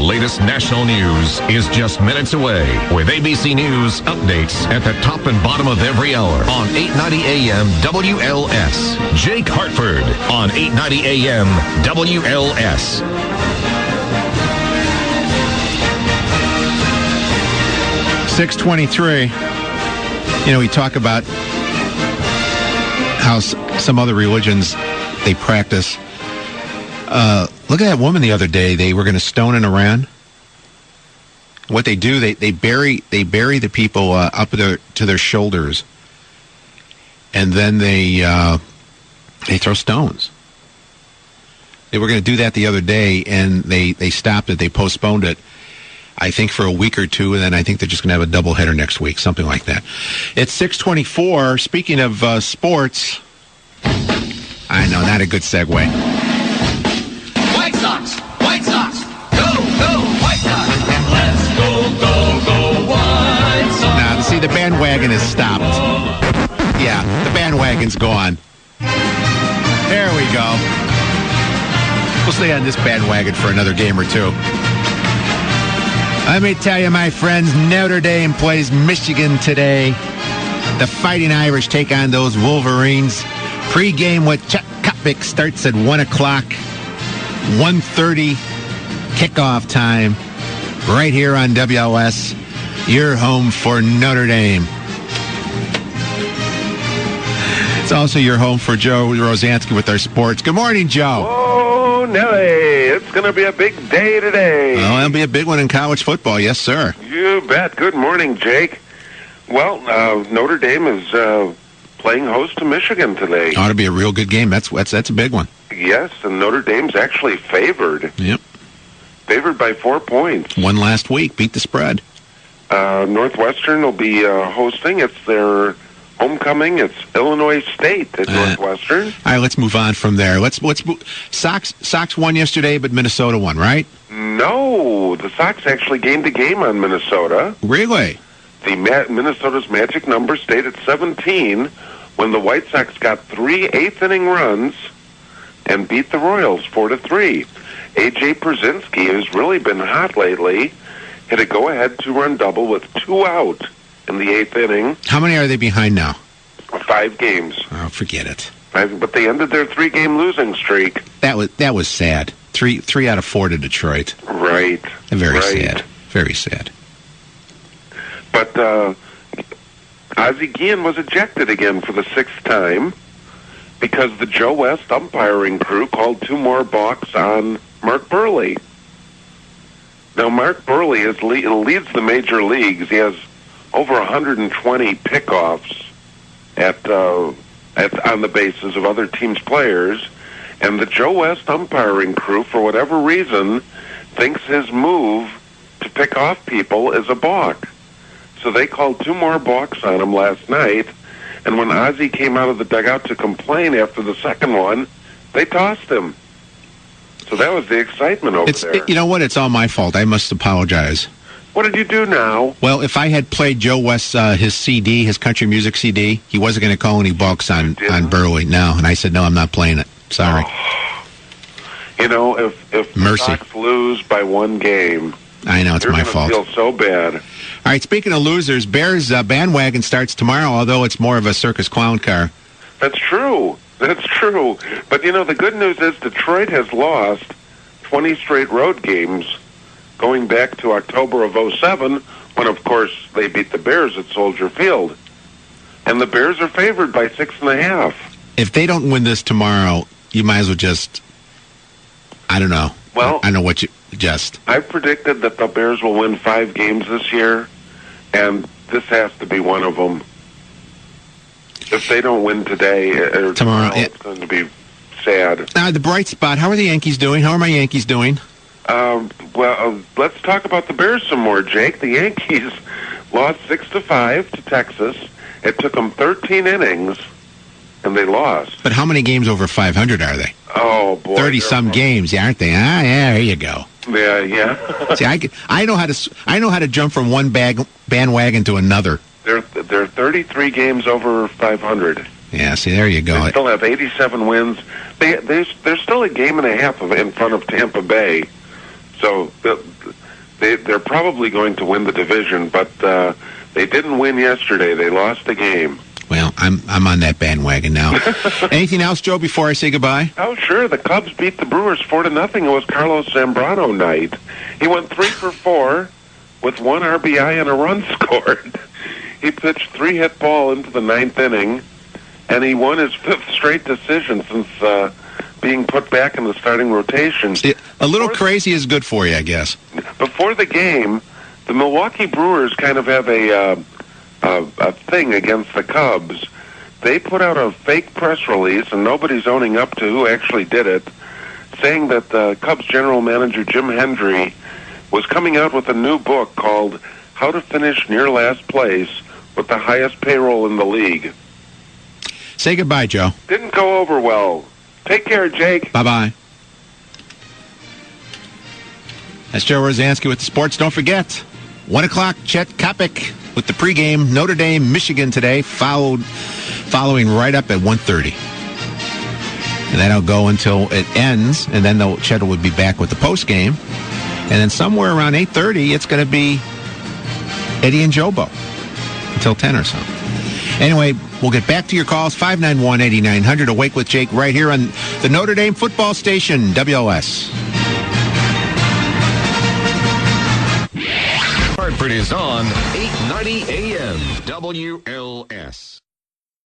latest national news is just minutes away with ABC News updates at the top and bottom of every hour on 890 AM WLS. Jake Hartford on 890 AM WLS. .623. You know, we talk about how some other religions, they practice. Look at that woman the other day. They were going to stone in Iran. What they do, they bury the people up to their shoulders, and then they throw stones. They were going to do that the other day, and they stopped it. They postponed it, I think, for a week or two, and then I think they're just going to have a doubleheader next week, something like that. It's 6:24. Speaking of sports, I know, not a good segue. White Sox, go, White Sox. Let's go, White Sox. Now, see, the bandwagon has stopped. Yeah, the bandwagon's gone. There we go. We'll stay on this bandwagon for another game or two. Let me tell you, my friends, Notre Dame plays Michigan today. The Fighting Irish take on those Wolverines. Pre-game with Chuck Kopik starts at 1 o'clock. 1:30 kickoff time. Right here on WLS. Your home for Notre Dame. It's also your home for Joe Rozanski with our sports. Good morning, Joe. Oh, Nelly. It's going to be a big day today. Well, it'll be a big one in college football. Yes, sir. You bet. Good morning, Jake. Well, Notre Dame is playing host to Michigan today. Ought to be a real good game. That's a big one. Yes, and Notre Dame's actually favored. Yep. Favored by 4 points. Won last week. Beat the spread. Northwestern will be hosting. It's their homecoming. It's Illinois State at Northwestern. All right, let's move on from there. Sox won yesterday, but Minnesota won, right? No, the Sox actually gained a game on Minnesota. Really? Minnesota's magic number stayed at 17 when the White Sox got 3 eighth-inning runs and beat the Royals 4-3. A.J. Przinsky, who's really been hot lately, hit a go-ahead 2-run double with 2 out in the 8th inning. How many are they behind now? 5 games. Oh, forget it. But they ended their 3-game losing streak. That was sad. 3 out of 4 to Detroit. Right. Very sad. Very sad. But Ozzie Guillen was ejected again for the 6th time because the Joe West umpiring crew called 2 more balks on Mark Burley. Now, Mark Burley leads the major leagues. He has over 120 pickoffs on the bases of other teams' players, and the Joe West umpiring crew, for whatever reason, thinks his move to pick off people is a balk. So they called 2 more balks on him last night, and when Ozzie came out of the dugout to complain after the second one, they tossed him. So that was the excitement over there. You know what? It's all my fault. I must apologize. What did you do now? Well, if I had played Joe West's his CD, his country music CD, he wasn't going to call any balks on Burley. No, and I said, no, I'm not playing it. Sorry. Oh. You know, if the Sox lose by 1 game, I know, it's my fault. Feel so bad. All right, speaking of losers, Bears bandwagon starts tomorrow, although it's more of a circus clown car. That's true. That's true. But, you know, the good news is Detroit has lost 20 straight road games going back to October of 2007, when, of course, they beat the Bears at Soldier Field. And the Bears are favored by 6.5. If they don't win this tomorrow, you might as well just, I don't know. Well, I know what you suggest. I've predicted that the Bears will win 5 games this year, and this has to be one of them. If they don't win today or tomorrow, it's going to be sad. Now, the bright spot, how are the Yankees doing? How are my Yankees doing? Let's talk about the Bears some more, Jake. The Yankees lost 6-5 to Texas. It took them 13 innings, and they lost. But how many games over 500 are they? Oh, boy. 30-some games, aren't they? Ah, yeah, there you go. Yeah. See, I know how to jump from one bandwagon to another. They're 33 games over 500. Yeah, see, there you go. They still have 87 wins. They're still a game and a half in front of Tampa Bay. So they're probably going to win the division, but they didn't win yesterday. They lost the game. Well, I'm on that bandwagon now. Anything else, Joe, before I say goodbye? Oh, sure. The Cubs beat the Brewers 4-0. It was Carlos Zambrano night. He went 3 for 4 with 1 RBI and a run scored. He pitched 3-hit ball into the 9th inning, and he won his 5th straight decision since being put back in the starting rotation. A little crazy is good for you, I guess. Before the game, the Milwaukee Brewers kind of have a thing against the Cubs. They put out a fake press release, and nobody's owning up to who actually did it, saying that the Cubs general manager Jim Hendry was coming out with a new book called How to Finish Near Last Place with the Highest Payroll in the League. Say goodbye, Joe. Didn't go over well. Take care, Jake. Bye-bye. That's Joe Rozanski with the sports. Don't forget, 1 o'clock, Chet Kopic with the pregame. Notre Dame, Michigan today, following right up at 1:30. And that'll go until it ends, and then Chet will be back with the postgame. And then somewhere around 8:30, it's going to be Eddie and Jobo until 10 or so. Anyway, we'll get back to your calls, 591-8900, Awake with Jake, right here on the Notre Dame football station, WLS. Hartford is on 890 AM WLS.